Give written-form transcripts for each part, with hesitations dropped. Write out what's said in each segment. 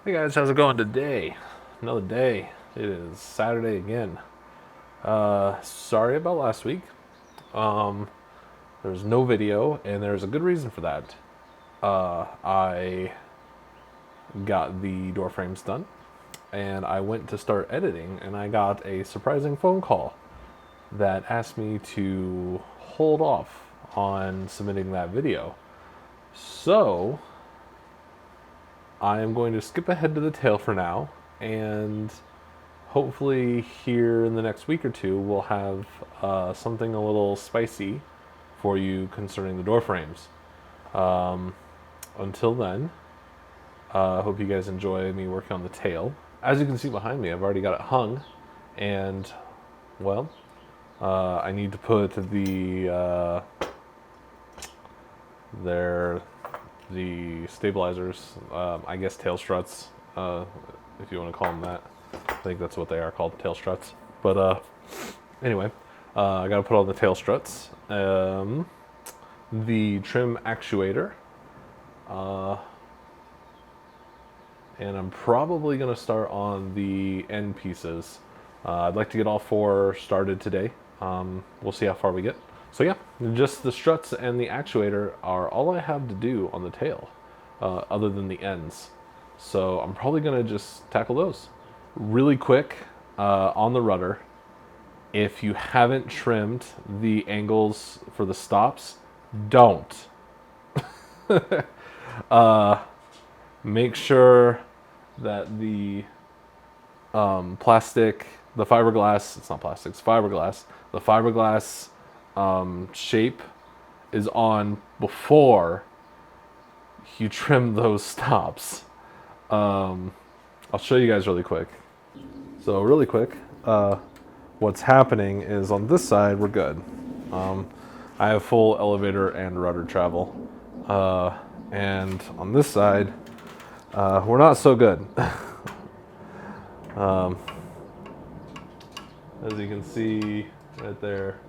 Hey guys, how's it going today? Another day. It is Saturday again. Sorry about last week. Um, there was no video, and there's a good reason for that. I got the door frames done, and I went to start editing, and I got a surprising phone call that asked me to hold off on submitting that video. So, I am going to skip ahead to the tail for now, and hopefully here in the next week or two we'll have something a little spicy for you concerning the door frames. Until then, I hope you guys enjoy me working on the tail. As you can see behind me, I've already got it hung, and well, I need to put the stabilizers, I guess tail struts, if you want to call them that. I think that's what they are called, tail struts. But anyway, I got to put on the tail struts, the trim actuator, and I'm probably going to start on the end pieces. I'd like to get all four started today. We'll see how far we get. So yeah, just the struts and the actuator are all I have to do on the tail, other than the ends. So I'm probably going to just tackle those. Really quick, on the rudder, if you haven't trimmed the angles for the stops, don't. Make sure that the plastic, the fiberglass, it's not plastic, it's fiberglass, the fiberglass shape is on before you trim those stops. I'll show you guys really quick. So really quick, what's happening is on this side we're good. I have full elevator and rudder travel, and on this side we're not so good. As you can see right there,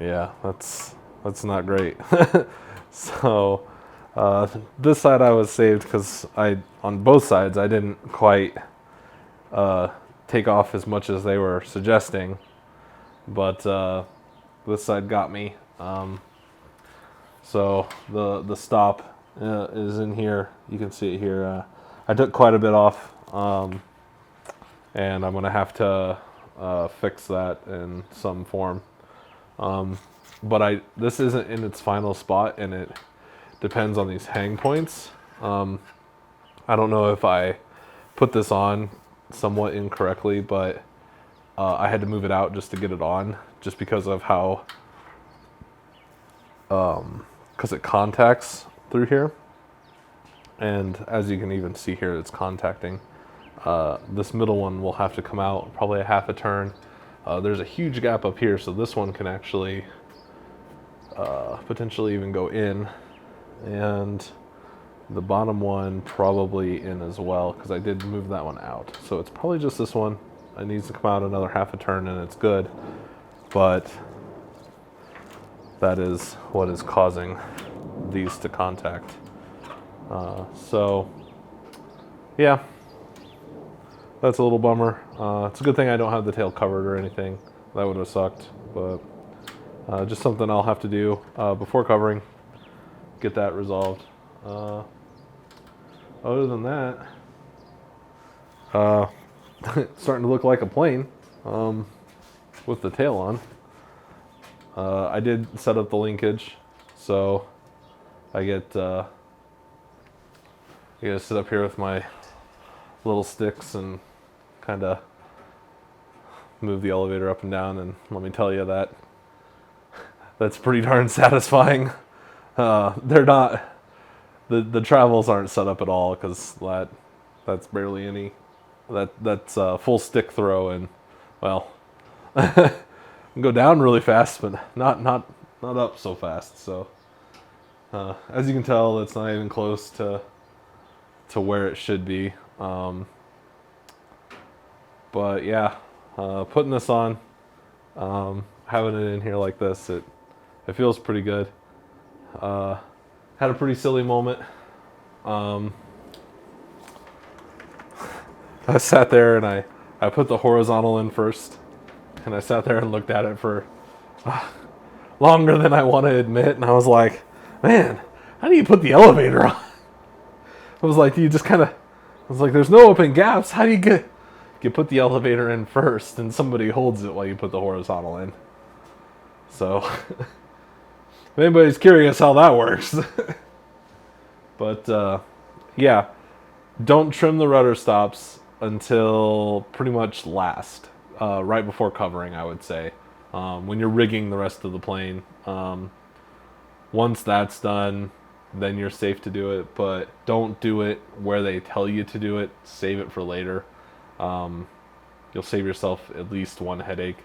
yeah, that's not great. So this side I was saved because on both sides I didn't quite take off as much as they were suggesting, but this side got me. So the stop is in here. You can see it here. I took quite a bit off, and I'm gonna have to fix that in some form. But this isn't in its final spot, and it depends on these hang points. I don't know if I put this on somewhat incorrectly, but I had to move it out just to get it on, just because of how, because it contacts through here. And as you can even see here, it's contacting. This middle one will have to come out probably a half a turn. There's a huge gap up here, so this one can actually potentially even go in, and the bottom one probably in as well, because I did move that one out. So it's probably just this one. It needs to come out another half a turn and it's good, but that is what is causing these to contact. So yeah, that's a little bummer. It's a good thing I don't have the tail covered or anything. That would have sucked, but just something I'll have to do before covering, get that resolved. Other than that, it's starting to look like a plane with the tail on. I did set up the linkage, so I get to sit up here with my little sticks and kind of move the elevator up and down, and let me tell you that's pretty darn satisfying. They're not, the travels aren't set up at all, because that's barely any, that's a full stick throw, and well, go down really fast, but not up so fast. So as you can tell, it's not even close to where it should be. But yeah, putting this on, having it in here like this, it feels pretty good. Had a pretty silly moment. I sat there and I put the horizontal in first, and I sat there and looked at it for longer than I want to admit, and I was like, man, how do you put the elevator on? I was like, do you just kind of, I was like, there's no open gaps. How do you put the elevator in first, and somebody holds it while you put the horizontal in? So, if anybody's curious how that works. But, yeah, don't trim the rudder stops until pretty much last, right before covering, I would say, when you're rigging the rest of the plane. Once that's done, then you're safe to do it, but don't do it where they tell you to do it. Save it for later. You'll save yourself at least one headache.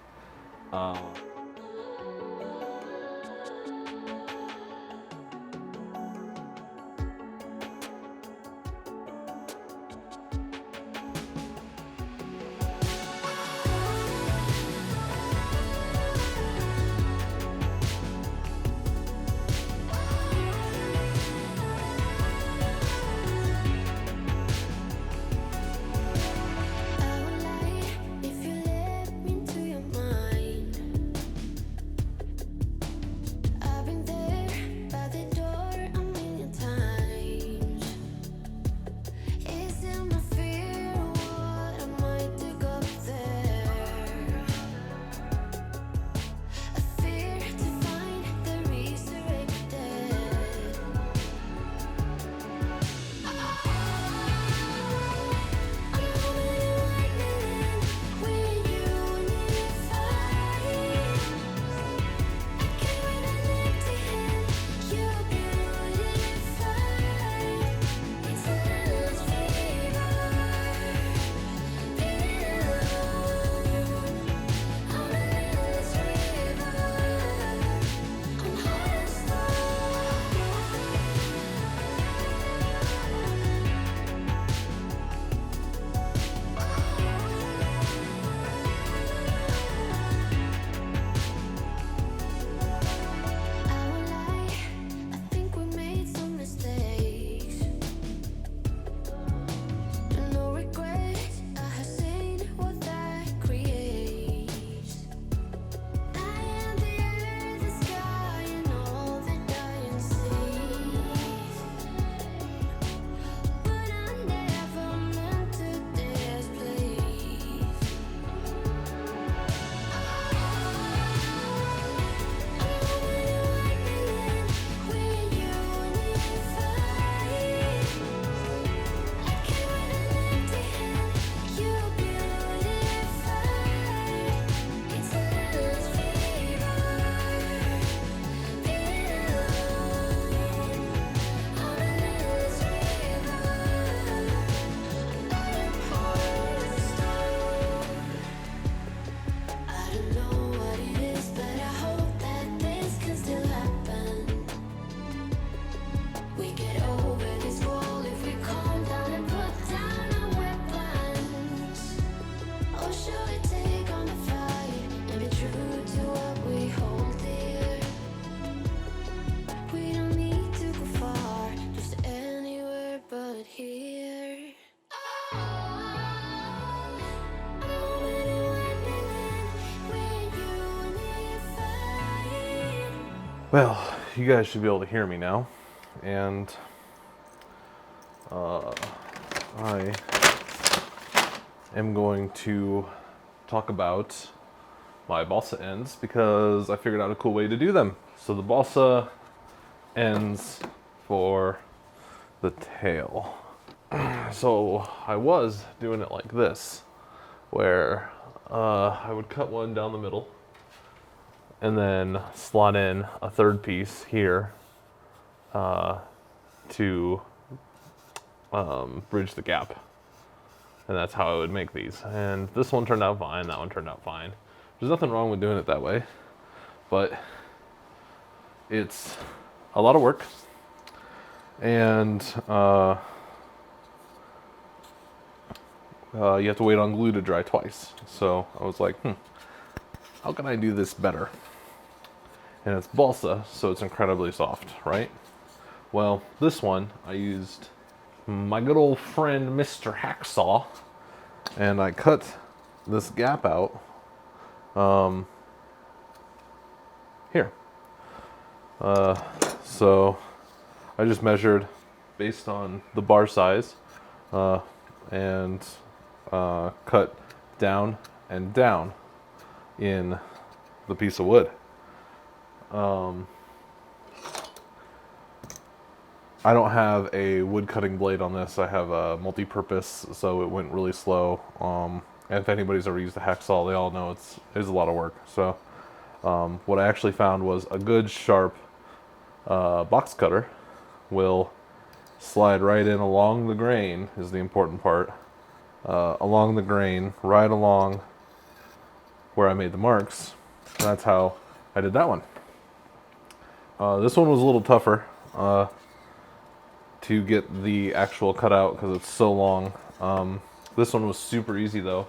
Well, you guys should be able to hear me now, and I am going to talk about my balsa ends because I figured out a cool way to do them. So the balsa ends for the tail. So I was doing it like this, where I would cut one down the middle and then slot in a third piece here to bridge the gap. And that's how I would make these. And this one turned out fine, that one turned out fine. There's nothing wrong with doing it that way, but it's a lot of work. And you have to wait on glue to dry twice. So I was like, how can I do this better? And it's balsa, so it's incredibly soft, right? Well, this one, I used my good old friend, Mr. Hacksaw, and I cut this gap out here. So I just measured based on the bar size and cut down and down in the piece of wood. I don't have a wood cutting blade on this. I have a multi-purpose, so it went really slow. And if anybody's ever used a hacksaw, they all know it's a lot of work. So what I actually found was a good sharp box cutter will slide right in along the grain, is the important part. Along the grain, right along where I made the marks. And that's how I did that one. This one was a little tougher to get the actual cutout because it's so long. This one was super easy though.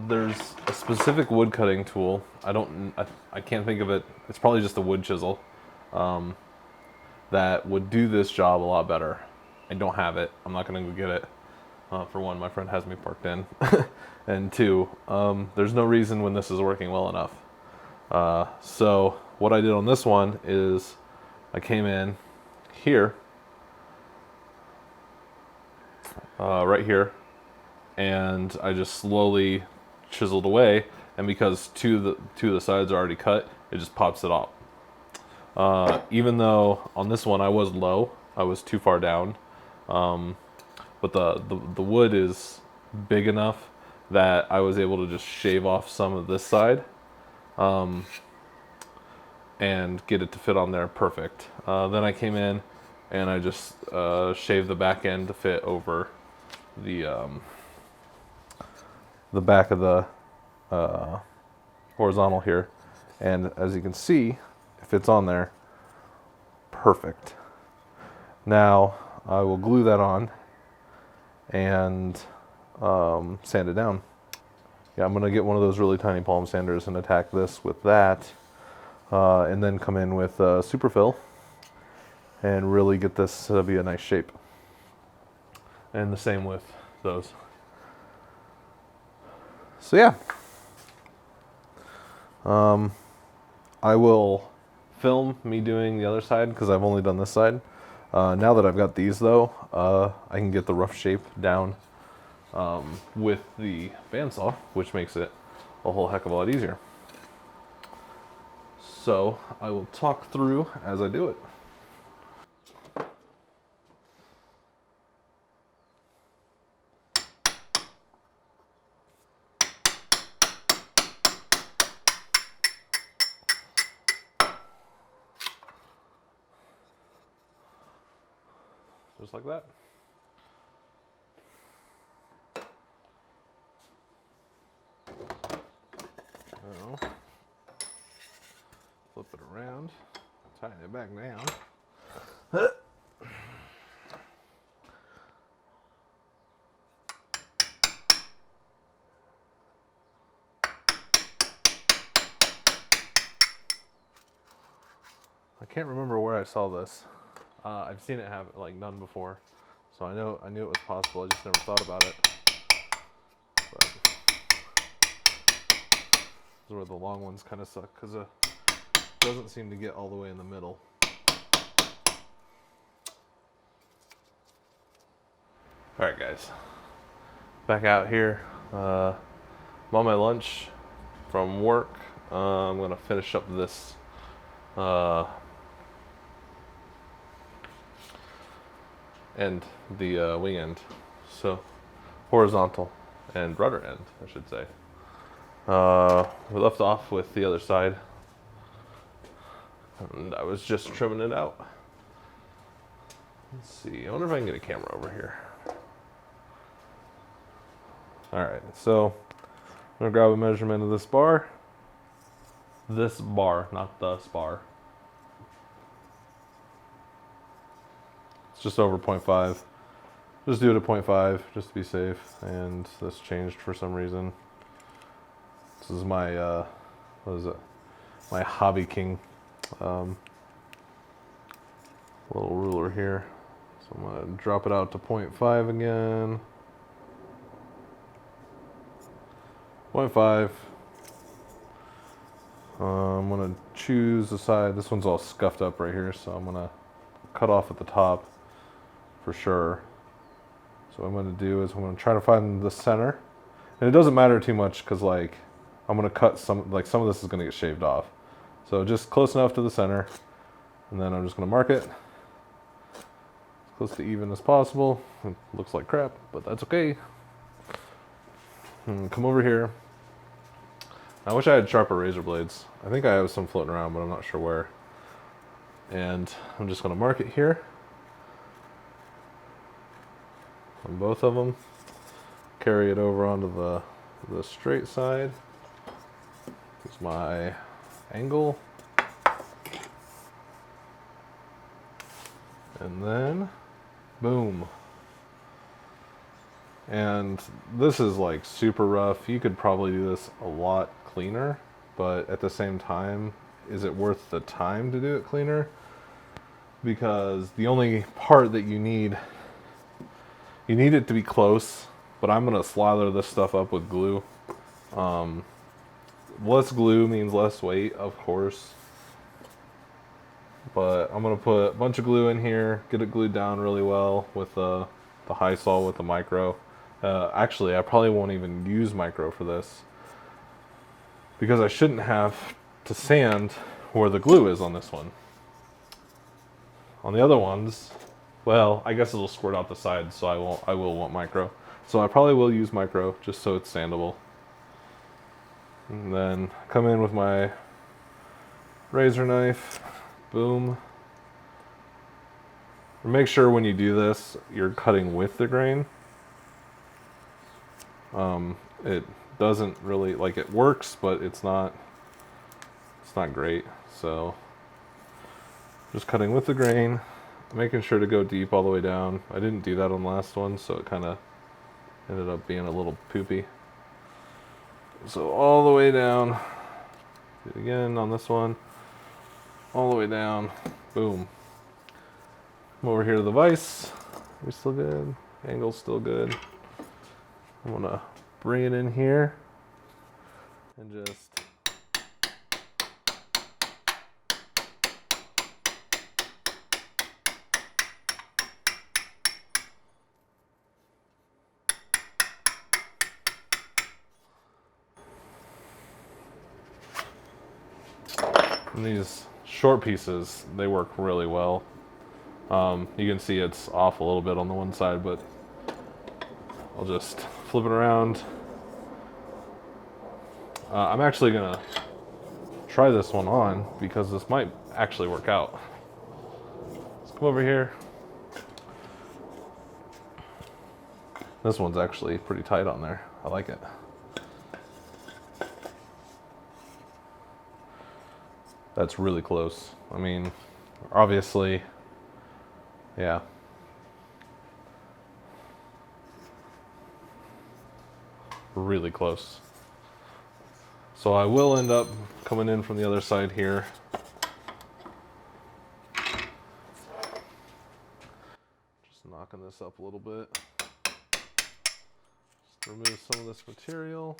There's a specific wood cutting tool. I can't think of it. It's probably just a wood chisel that would do this job a lot better. I don't have it. I'm not going to go get it. For one, my friend has me parked in. And two, there's no reason when this is working well enough. So what I did on this one is I came in here, right here, and I just slowly chiseled away. And because two of the sides are already cut, it just pops it off. Even though on this one I was low, I was too far down, but the wood is big enough that I was able to just shave off some of this side and get it to fit on there perfect. Then I came in and I just shaved the back end to fit over the back of the horizontal here, and as you can see, it fits on there perfect. Now I will glue that on and sand it down. Yeah, I'm gonna get one of those really tiny palm sanders and attack this with that, and then come in with superfill and really get this to be a nice shape. And the same with those. So yeah, I will film me doing the other side because I've only done this side. Now that I've got these though, I can get the rough shape down with the bandsaw, which makes it a whole heck of a lot easier. So I will talk through as I do it. Just like that. Now, flip it around, tighten it back down. I can't remember where I saw this. I've seen it have like done before, so I knew it was possible. I just never thought about it. But this is where the long ones kind of suck because it doesn't seem to get all the way in the middle. All right, guys, back out here. I'm on my lunch from work. I'm gonna finish up this end, the wing end, so horizontal and rudder end, I should say. We left off with the other side, and I was just trimming it out. Let's see, I wonder if I can get a camera over here. All right, so I'm gonna grab a measurement of this bar, not the spar. Just over 0.5. Just do it at 0.5 just to be safe. And this changed for some reason. This is my what is it? My Hobby King little ruler here. So I'm gonna drop it out to 0.5 again. 0.5. I'm gonna choose the side. This one's all scuffed up right here, so I'm gonna cut off at the top for sure. So what I'm gonna do is I'm gonna try to find the center, and it doesn't matter too much because like I'm gonna cut some of this is gonna get shaved off. So just close enough to the center, and then I'm just gonna mark it as close to even as possible. It looks like crap, but that's okay. And come over here. I wish I had sharper razor blades. I think I have some floating around, but I'm not sure where. And I'm just gonna mark it here on both of them. Carry it over onto the straight side. Here's my angle. And then, boom. And this is like super rough. You could probably do this a lot cleaner, but at the same time, is it worth the time to do it cleaner? Because the only part that you need it to be close, but I'm gonna slather this stuff up with glue. Less glue means less weight, of course. But I'm gonna put a bunch of glue in here, get it glued down really well with the high sol with the micro. Actually, I probably won't even use micro for this because I shouldn't have to sand where the glue is on this one. On the other ones, well, I guess it'll squirt out the sides, so I will want micro. So I probably will use micro just so it's sandable. And then come in with my razor knife, boom. Make sure when you do this, you're cutting with the grain. It doesn't really, like, it works, but it's not great. So just cutting with the grain, making sure to go deep all the way down. I didn't do that on the last one, so it kind of ended up being a little poopy. So all the way down, do it again on this one, all the way down, boom. Come over here to the vise. We're still good. Angle's still good. I'm gonna bring it in here and just and these short pieces, they work really well. You can see it's off a little bit on the one side, but I'll just flip it around. I'm actually gonna try this one on because this might actually work out. Let's come over here. This one's actually pretty tight on there. I like it. That's really close. I mean, obviously, yeah. Really close. So I will end up coming in from the other side here. Just knocking this up a little bit. Just remove some of this material.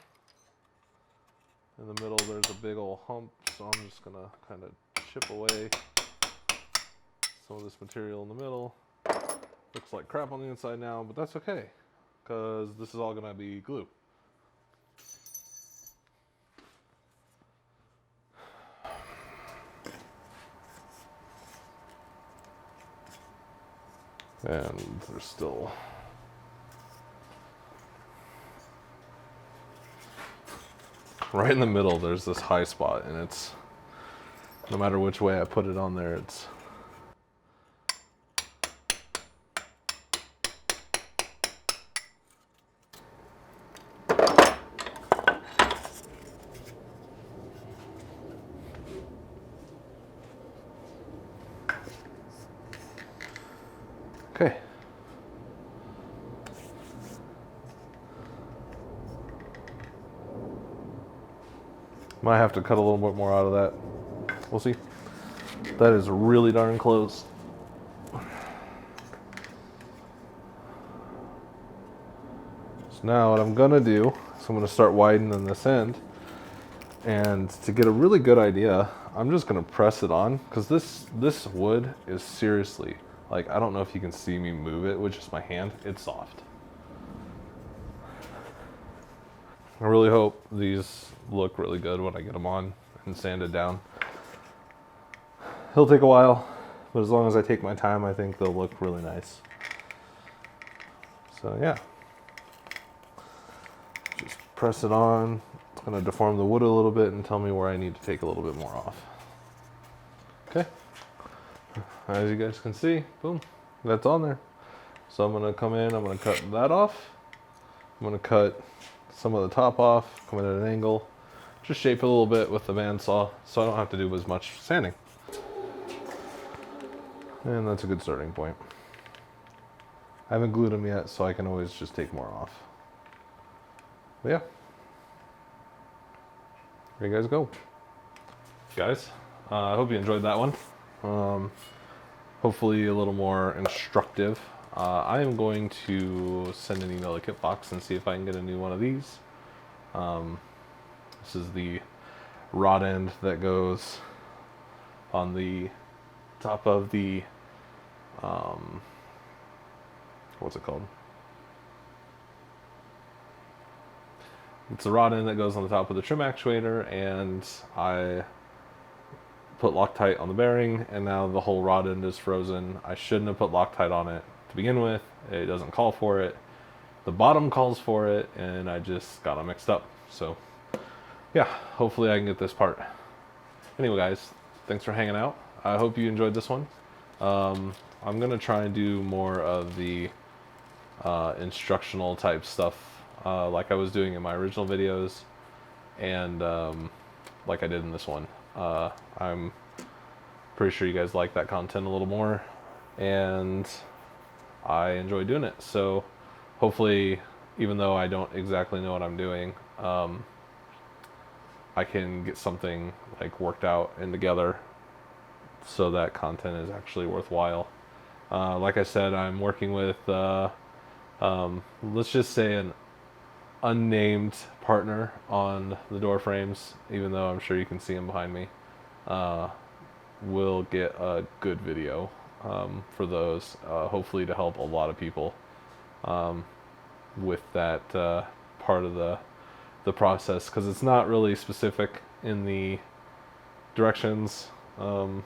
In the middle there's a big old hump, so I'm just gonna kind of chip away some of this material in the middle. Looks like crap on the inside now, but that's okay, because this is all gonna be glue. And there's still right in the middle, there's this high spot, and it's, no matter which way I put it on there, it's okay. Might have to cut a little bit more out of that. We'll see. That is really darn close. Just So now what I'm gonna do is I'm gonna start widening this end, and to get a really good idea, I'm just gonna press it on, because this wood is seriously, like, I don't know if you can see me move it with just my hand. It's soft. I really hope these look really good when I get them on and sanded down. It'll take a while, but as long as I take my time, I think they'll look really nice. So yeah, just press it on. It's gonna deform the wood a little bit and tell me where I need to take a little bit more off. Okay, as you guys can see, boom, that's on there. So I'm gonna come in, I'm gonna cut that off. I'm gonna cut some of the top off, come in at an angle, just shape it a little bit with the bandsaw so I don't have to do as much sanding. And that's a good starting point. I haven't glued them yet, so I can always just take more off. But yeah, there you guys go. Guys, I hope you enjoyed that one. Hopefully a little more instructive. I am going to send an email to Kitfox and see if I can get a new one of these. This is the rod end that goes on the top of the, what's it called? It's the rod end that goes on the top of the trim actuator, and I put Loctite on the bearing, and now the whole rod end is frozen. I shouldn't have put Loctite on it to begin with. It doesn't call for it. The bottom calls for it, and I just got them mixed up. So yeah, hopefully I can get this part. Anyway guys, thanks for hanging out. I hope you enjoyed this one. I'm gonna try and do more of the instructional type stuff like I was doing in my original videos, and like I did in this one. I'm pretty sure you guys like that content a little more, and I enjoy doing it. So hopefully, even though I don't exactly know what I'm doing, I can get something like worked out and together so that content is actually worthwhile. Like I said, I'm working with let's just say an unnamed partner on the door frames, even though I'm sure you can see him behind me. We'll get a good video for those, hopefully to help a lot of people with that part of the process, because it's not really specific in the directions. I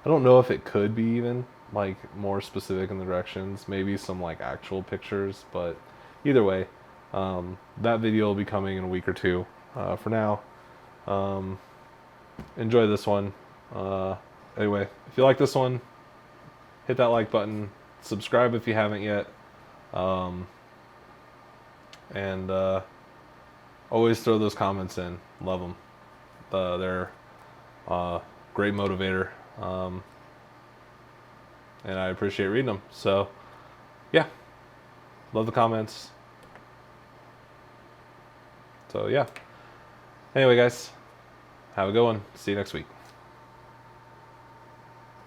don't know if it could be even like more specific in the directions, maybe some like actual pictures, but either way, that video will be coming in a week or two. For now, enjoy this one. Anyway, if you like this one, hit that like button, subscribe if you haven't yet, and always throw those comments in. Love them. They're great motivator, and I appreciate reading them. So yeah, love the comments. So yeah, anyway guys, have a good one. See you next week.